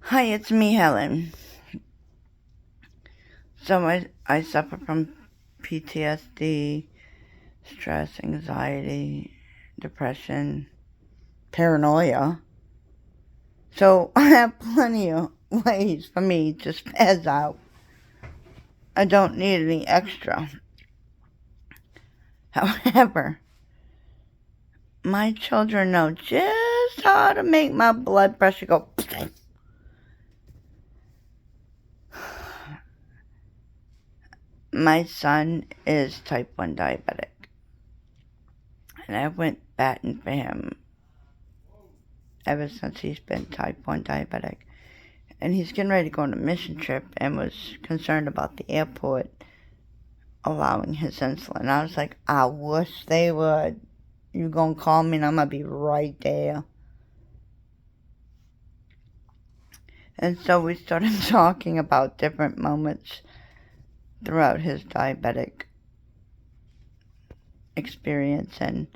Hi, it's me, Helen. So I suffer from PTSD, stress, anxiety, depression, paranoia. So I have plenty of ways for me to spaz out. I don't need any extra. However, my children know just how to make my blood pressure go. My son is type 1 diabetic, and I went batting for him ever since he's been type 1 diabetic. And he's getting ready to go on a mission trip and was concerned about the airport allowing his insulin. I was like, I wish they would. You gonna call me and I'm gonna be right there. And so we started talking about different moments throughout his diabetic experience and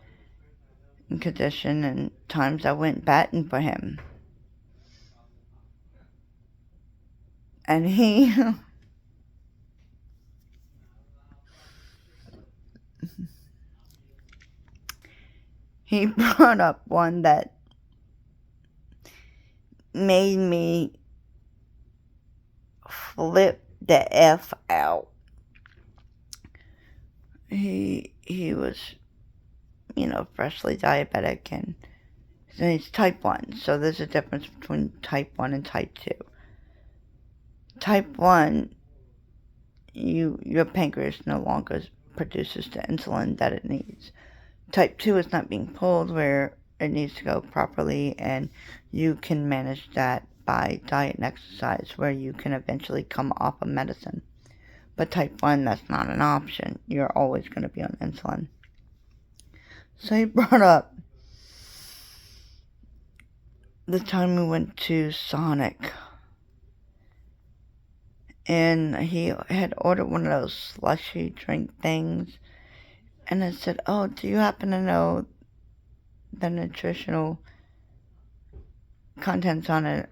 condition, and times I went batting for him. And he brought up one that made me flip the F out. He was, freshly diabetic, and he's type 1. So there's a difference between type 1 and type 2. Type 1, your pancreas no longer produces the insulin that it needs. Type 2 is not being pulled where it needs to go properly, and you can manage that by diet and exercise, where you can eventually come off of medicine. But type 1, that's not an option. You're always going to be on insulin. So he brought up the time we went to Sonic, and he had ordered one of those slushy drink things, and I said, oh, do you happen to know the nutritional contents on it?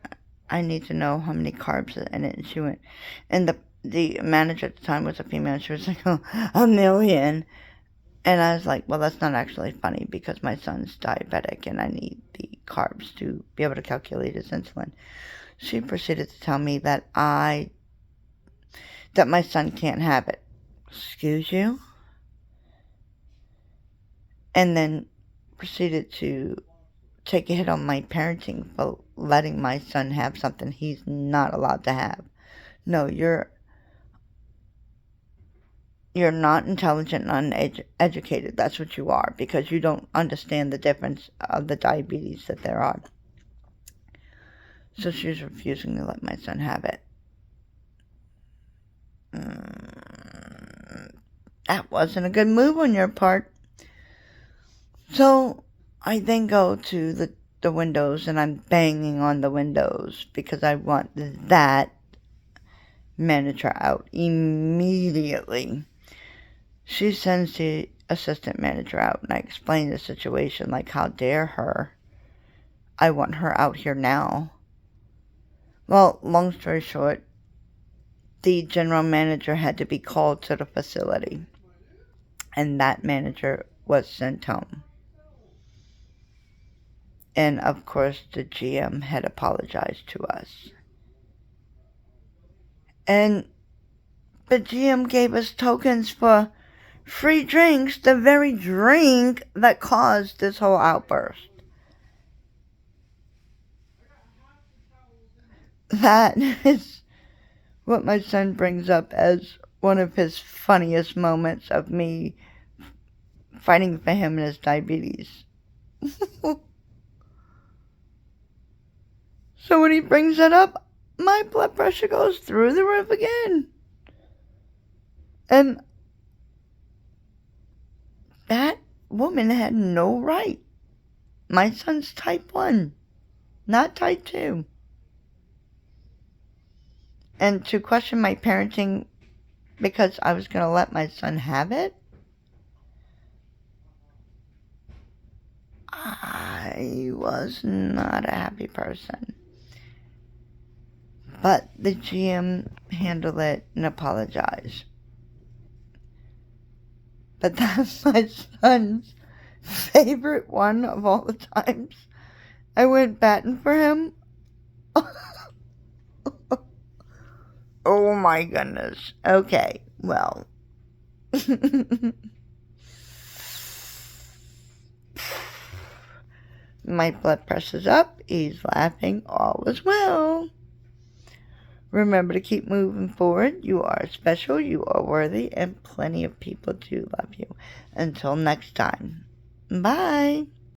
I need to know how many carbs are in it. And she went, and the manager at the time was a female. She was like, oh, 1,000,000. And I was like, well, that's not actually funny because my son's diabetic and I need the carbs to be able to calculate his insulin. She proceeded to tell me that my son can't have it. Excuse you? And then proceeded to take a hit on my parenting for letting my son have something he's not allowed to have. No, you're not intelligent and uneducated. That's what you are, because you don't understand the difference of the diabetes that there are. So she was refusing to let my son have it. That wasn't a good move on your part. So I then go to the windows and I'm banging on the windows because I want that manager out immediately. She sends the assistant manager out, and I explain the situation, like, how dare her? I want her out here now. Well, long story short, the general manager had to be called to the facility, and that manager was sent home. And of course, the GM had apologized to us. And the GM gave us tokens for free drinks, the very drink that caused this whole outburst. That is what my son brings up as one of his funniest moments of me fighting for him and his diabetes. So when he brings that up, my blood pressure goes through the roof again. And that woman had no right. My son's type 1, not type 2. And to question my parenting because I was going to let my son have it, I was not a happy person. But the GM handled it and apologized. But that's my son's favorite one of all the times. I went batting for him. Oh my goodness. Okay, well. My blood pressure's up. He's laughing. All is well. Remember to keep moving forward. You are special. You are worthy. And plenty of people do love you. Until next time. Bye.